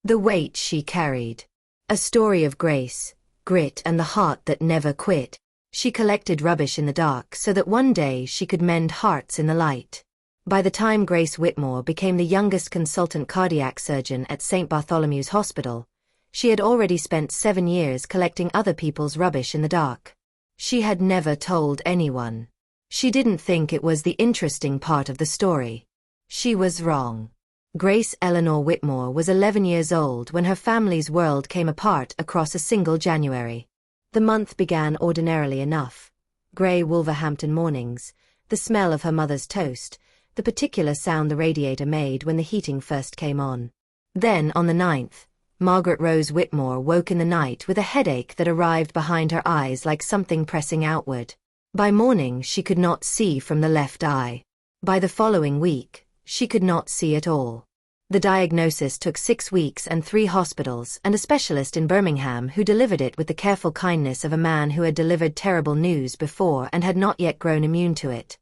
The weight she carried. A story of grace, grit and the heart that never quit. She collected rubbish in the dark so that one day she could mend hearts in the light. By the time Grace Whitmore became the youngest consultant cardiac surgeon at St. Bartholomew's Hospital, she had already spent 7 years collecting other people's rubbish in the dark. She had never told anyone. She didn't think it was the interesting part of the story. She was wrong. Grace Eleanor Whitmore was 11 years old when her family's world came apart across a single January. The month began ordinarily enough. Grey Wolverhampton mornings, the smell of her mother's toast, the particular sound the radiator made when the heating first came on. Then, on the 9th, Margaret Rose Whitmore woke in the night with a headache that arrived behind her eyes like something pressing outward. By morning she could not see from the left eye. By the following week, she could not see at all. The diagnosis took 6 weeks and 3 hospitals and a specialist in Birmingham who delivered it with the careful kindness of a man who had delivered terrible news before and had not yet grown immune to it.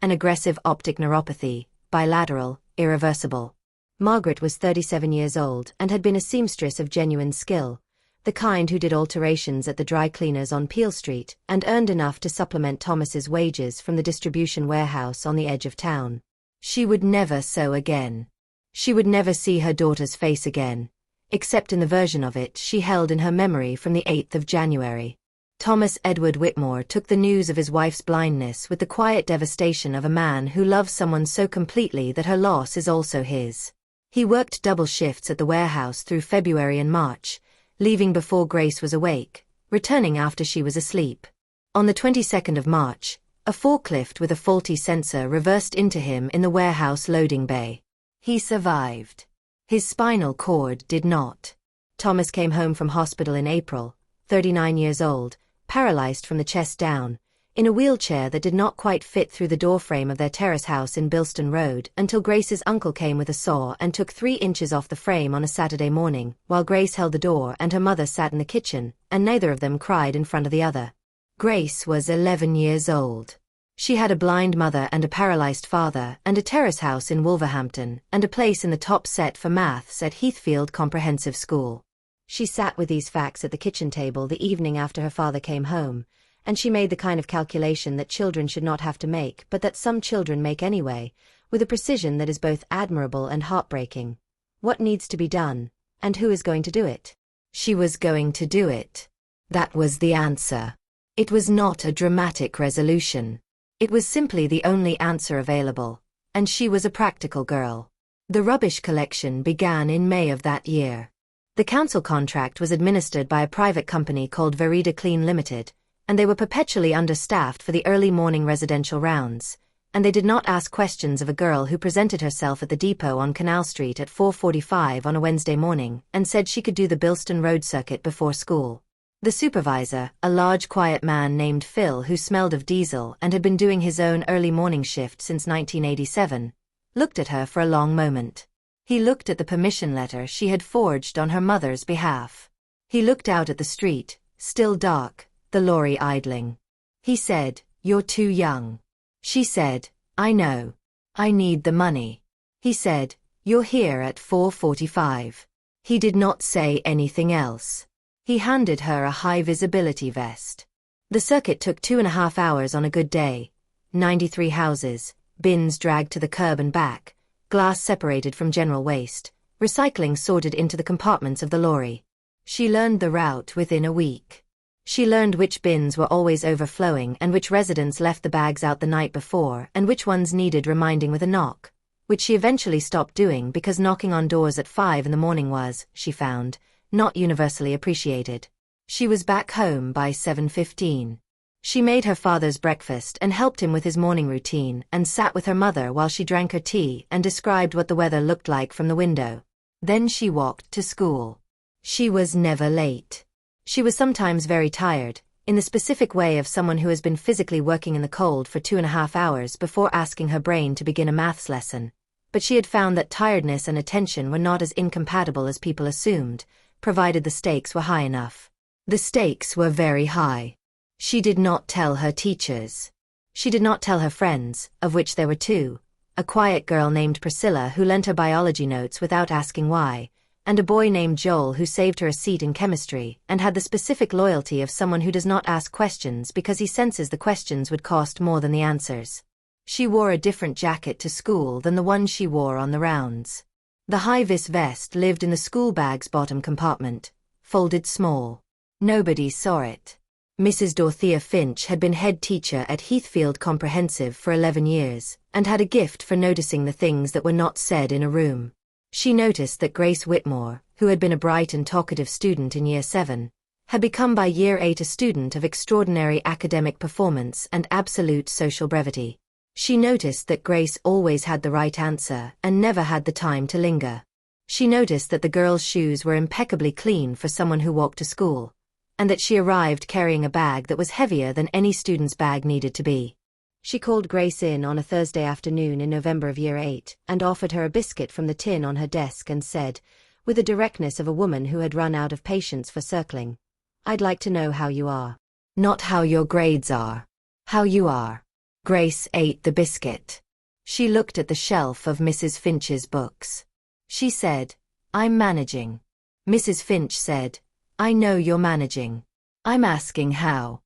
An aggressive optic neuropathy, bilateral, irreversible. Margaret was 37 years old and had been a seamstress of genuine skill, the kind who did alterations at the dry cleaners on Peel Street and earned enough to supplement Thomas's wages from the distribution warehouse on the edge of town. She would never sew again. She would never see her daughter's face again, except in the version of it she held in her memory from the 8th of January. Thomas Edward Whitmore took the news of his wife's blindness with the quiet devastation of a man who loves someone so completely that her loss is also his. He worked double shifts at the warehouse through February and March, leaving before Grace was awake, returning after she was asleep. On the 22nd of March, a forklift with a faulty sensor reversed into him in the warehouse loading bay. He survived. His spinal cord did not. Thomas came home from hospital in April, 39 years old, paralysed from the chest down, in a wheelchair that did not quite fit through the doorframe of their terrace house in Bilston Road until Grace's uncle came with a saw and took 3 inches off the frame on a Saturday morning, while Grace held the door and her mother sat in the kitchen, and neither of them cried in front of the other. Grace was 11 years old. She had a blind mother and a paralysed father and a terrace house in Wolverhampton and a place in the top set for maths at Heathfield Comprehensive School. She sat with these facts at the kitchen table the evening after her father came home, and she made the kind of calculation that children should not have to make but that some children make anyway, with a precision that is both admirable and heartbreaking. What needs to be done, and who is going to do it? She was going to do it. That was the answer. It was not a dramatic resolution. It was simply the only answer available, and she was a practical girl. The rubbish collection began in May of that year. The council contract was administered by a private company called Vereda Clean Limited, and they were perpetually understaffed for the early morning residential rounds, and they did not ask questions of a girl who presented herself at the depot on Canal Street at 4:45 on a Wednesday morning and said she could do the Bilston Road circuit before school. The supervisor, a large quiet man named Phil who smelled of diesel and had been doing his own early morning shift since 1987, looked at her for a long moment. He looked at the permission letter she had forged on her mother's behalf. He looked out at the street, still dark, the lorry idling. He said, "You're too young." She said, "I know. I need the money." He said, "You're here at 4:45. He did not say anything else. He handed her a high-visibility vest. The circuit took 2.5 hours on a good day. 93 houses, bins dragged to the curb and back, glass separated from general waste, recycling sorted into the compartments of the lorry. She learned the route within a week. She learned which bins were always overflowing and which residents left the bags out the night before and which ones needed reminding with a knock, which she eventually stopped doing because knocking on doors at 5 in the morning was, she found, not universally appreciated. She was back home by 7:15. She made her father's breakfast and helped him with his morning routine and sat with her mother while she drank her tea and described what the weather looked like from the window. Then she walked to school. She was never late. She was sometimes very tired, in the specific way of someone who has been physically working in the cold for 2.5 hours before asking her brain to begin a maths lesson. But she had found that tiredness and attention were not as incompatible as people assumed, provided the stakes were high enough. The stakes were very high. She did not tell her teachers. She did not tell her friends, of which there were 2, a quiet girl named Priscilla who lent her biology notes without asking why, and a boy named Joel who saved her a seat in chemistry and had the specific loyalty of someone who does not ask questions because he senses the questions would cost more than the answers. She wore a different jacket to school than the one she wore on the rounds. The high-vis vest lived in the school bag's bottom compartment, folded small. Nobody saw it. Mrs. Dorothea Finch had been head teacher at Heathfield Comprehensive for 11 years, and had a gift for noticing the things that were not said in a room. She noticed that Grace Whitmore, who had been a bright and talkative student in Year 7, had become by Year 8 a student of extraordinary academic performance and absolute social brevity. She noticed that Grace always had the right answer and never had the time to linger. She noticed that the girls' shoes were impeccably clean for someone who walked to school, and that she arrived carrying a bag that was heavier than any student's bag needed to be. She called Grace in on a Thursday afternoon in November of Year 8 and offered her a biscuit from the tin on her desk and said, with the directness of a woman who had run out of patience for circling, "I'd like to know how you are. Not how your grades are. How you are." Grace ate the biscuit. She looked at the shelf of Mrs. Finch's books. She said, "I'm managing." Mrs. Finch said, "I know you're managing. I'm asking how."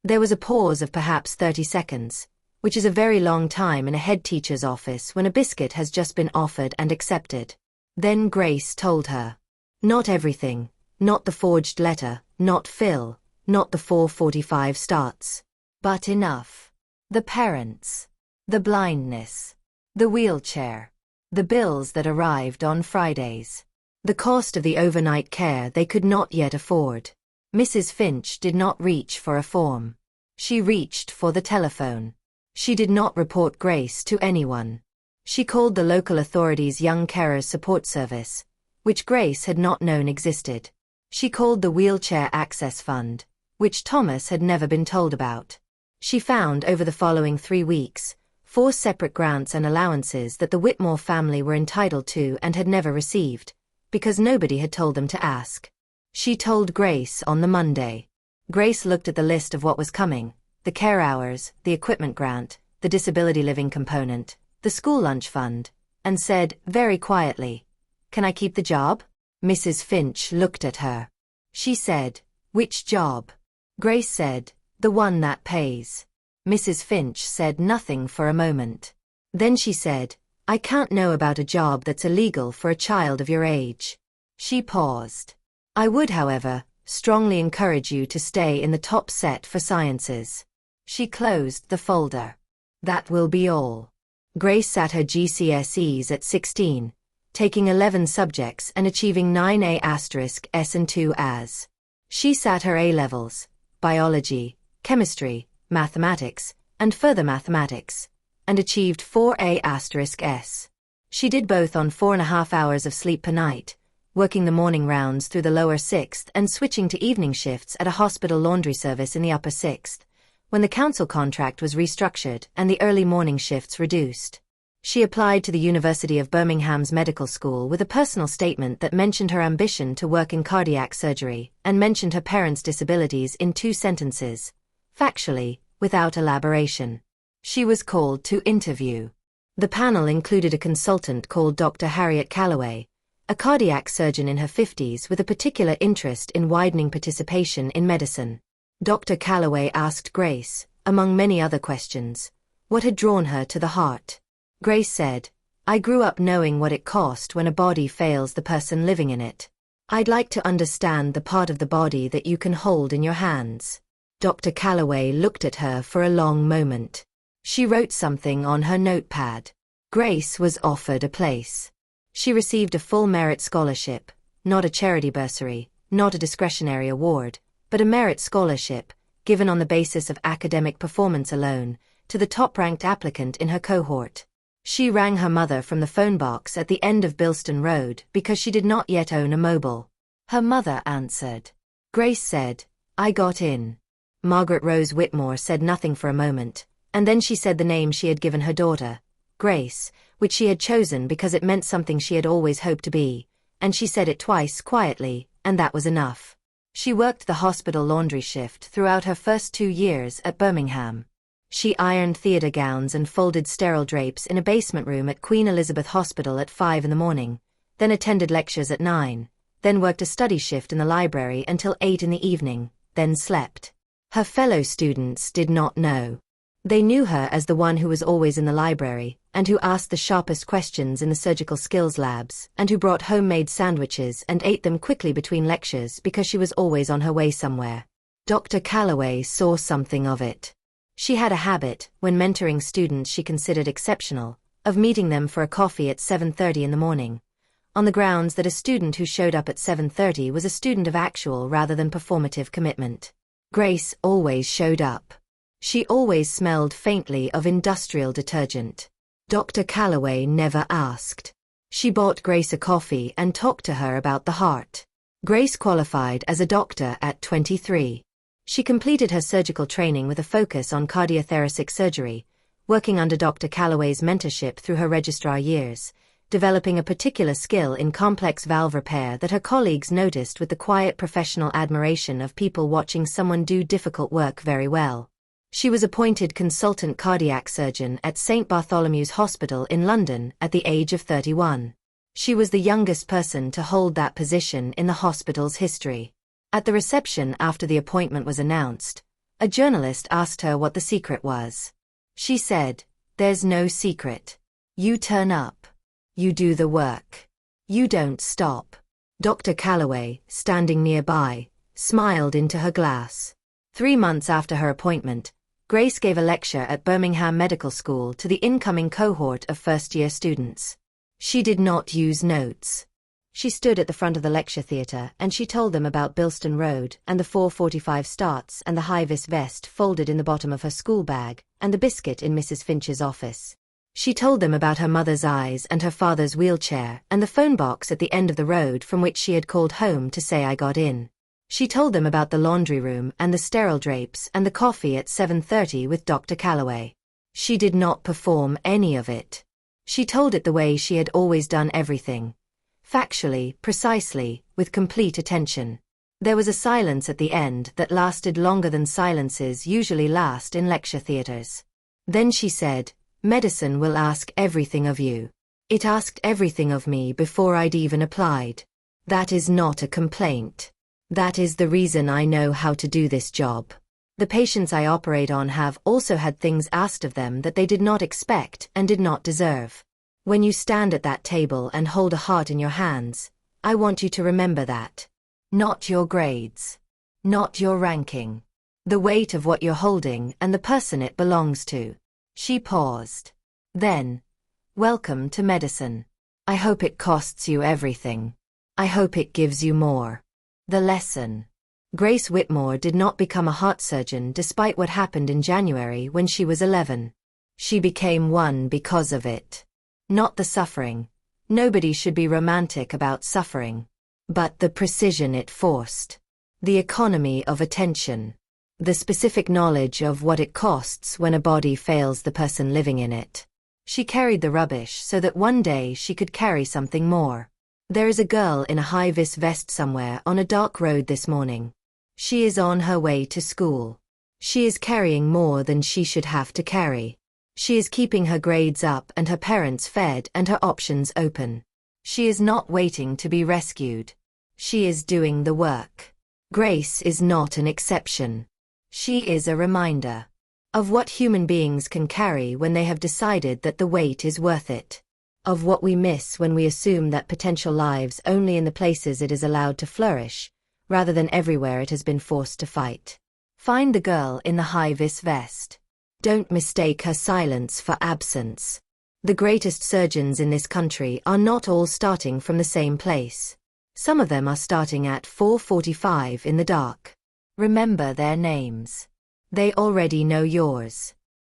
There was a pause of perhaps 30 seconds, which is a very long time in a head teacher's office when a biscuit has just been offered and accepted. Then Grace told her. Not everything, not the forged letter, not Phil, not the 4:45 starts. But enough. The parents. The blindness. The wheelchair. The bills that arrived on Fridays. The cost of the overnight care they could not yet afford. Mrs. Finch did not reach for a form. She reached for the telephone. She did not report Grace to anyone. She called the local authorities' Young Carers Support Service, which Grace had not known existed. She called the Wheelchair Access Fund, which Thomas had never been told about. She found over the following 3 weeks, 4 separate grants and allowances that the Whitmore family were entitled to and had never received, because nobody had told them to ask. She told Grace on the Monday. Grace looked at the list of what was coming: the care hours, the equipment grant, the disability living component, the school lunch fund, and said, very quietly, "Can I keep the job?" Mrs. Finch looked at her. She said, "Which job?" Grace said, "The one that pays." Mrs. Finch said nothing for a moment. Then she said, "I can't know about a job that's illegal for a child of your age." She paused. "I would, however, strongly encourage you to stay in the top set for sciences." She closed the folder. "That will be all." Grace sat her GCSEs at 16, taking 11 subjects and achieving 9A*S and 2 As. She sat her A-levels, biology, chemistry, mathematics, and further mathematics, and achieved 4A*S. She did both on 4.5 hours of sleep per night, working the morning rounds through the lower 6th and switching to evening shifts at a hospital laundry service in the upper 6th, when the council contract was restructured and the early morning shifts reduced. She applied to the University of Birmingham's Medical School with a personal statement that mentioned her ambition to work in cardiac surgery and mentioned her parents' disabilities in 2 sentences, factually, without elaboration. She was called to interview. The panel included a consultant called Dr. Harriet Calloway, a cardiac surgeon in her 50s with a particular interest in widening participation in medicine. Dr. Calloway asked Grace, among many other questions, what had drawn her to the heart. Grace said, "I grew up knowing what it cost when a body fails the person living in it. I'd like to understand the part of the body that you can hold in your hands." Dr. Calloway looked at her for a long moment. She wrote something on her notepad. Grace was offered a place. She received a full merit scholarship, not a charity bursary, not a discretionary award, but a merit scholarship, given on the basis of academic performance alone, to the top-ranked applicant in her cohort. She rang her mother from the phone box at the end of Bilston Road because she did not yet own a mobile. Her mother answered. Grace said, "I got in." Margaret Rose Whitmore said nothing for a moment, and then she said the name she had given her daughter, Grace, which she had chosen because it meant something she had always hoped to be, and she said it twice quietly, and that was enough. She worked the hospital laundry shift throughout her first 2 years at Birmingham. She ironed theatre gowns and folded sterile drapes in a basement room at Queen Elizabeth Hospital at 5 in the morning, then attended lectures at 9, then worked a study shift in the library until 8 in the evening, then slept. Her fellow students did not know. They knew her as the one who was always in the library, and who asked the sharpest questions in the surgical skills labs, and who brought homemade sandwiches and ate them quickly between lectures because she was always on her way somewhere. Dr. Calloway saw something of it. She had a habit, when mentoring students she considered exceptional, of meeting them for a coffee at 7:30 in the morning, on the grounds that a student who showed up at 7:30 was a student of actual rather than performative commitment. Grace always showed up. She always smelled faintly of industrial detergent. Dr. Calloway never asked. She bought Grace a coffee and talked to her about the heart. Grace qualified as a doctor at 23. She completed her surgical training with a focus on cardiothoracic surgery, working under Dr. Calloway's mentorship through her registrar years, developing a particular skill in complex valve repair that her colleagues noticed with the quiet professional admiration of people watching someone do difficult work very well. She was appointed consultant cardiac surgeon at St. Bartholomew's Hospital in London at the age of 31. She was the youngest person to hold that position in the hospital's history. At the reception after the appointment was announced, a journalist asked her what the secret was. She said, "There's no secret. You turn up. You do the work. You don't stop." Dr. Calloway, standing nearby, smiled into her glass. 3 months after her appointment, Grace gave a lecture at Birmingham Medical School to the incoming cohort of first-year students. She did not use notes. She stood at the front of the lecture theatre and she told them about Bilston Road and the 4:45 starts and the High-Vis vest folded in the bottom of her school bag and the biscuit in Mrs. Finch's office. She told them about her mother's eyes and her father's wheelchair and the phone box at the end of the road from which she had called home to say I got in. She told them about the laundry room and the sterile drapes and the coffee at 7:30 with Dr. Calloway. She did not perform any of it. She told it the way she had always done everything. Factually, precisely, with complete attention. There was a silence at the end that lasted longer than silences usually last in lecture theatres. Then she said, "Medicine will ask everything of you. It asked everything of me before I'd even applied. That is not a complaint. That is the reason I know how to do this job. The patients I operate on have also had things asked of them that they did not expect and did not deserve. When you stand at that table and hold a heart in your hands, I want you to remember that. Not your grades. Not your ranking. The weight of what you're holding and the person it belongs to." She paused. Then, "Welcome to medicine. I hope it costs you everything. I hope it gives you more." The lesson. Grace Whitmore did not become a heart surgeon despite what happened in January when she was 11. She became one because of it. Not the suffering. Nobody should be romantic about suffering. But the precision it forced. The economy of attention. The specific knowledge of what it costs when a body fails the person living in it. She carried the rubbish so that one day she could carry something more. There is a girl in a high-vis vest somewhere on a dark road this morning. She is on her way to school. She is carrying more than she should have to carry. She is keeping her grades up and her parents fed and her options open. She is not waiting to be rescued. She is doing the work. Grace is not an exception. She is a reminder of what human beings can carry when they have decided that the weight is worth it. Of what we miss when we assume that potential lives only in the places it is allowed to flourish, rather than everywhere it has been forced to fight. Find the girl in the high-vis vest. Don't mistake her silence for absence. The greatest surgeons in this country are not all starting from the same place. Some of them are starting at 4:45 in the dark. Remember their names. They already know yours.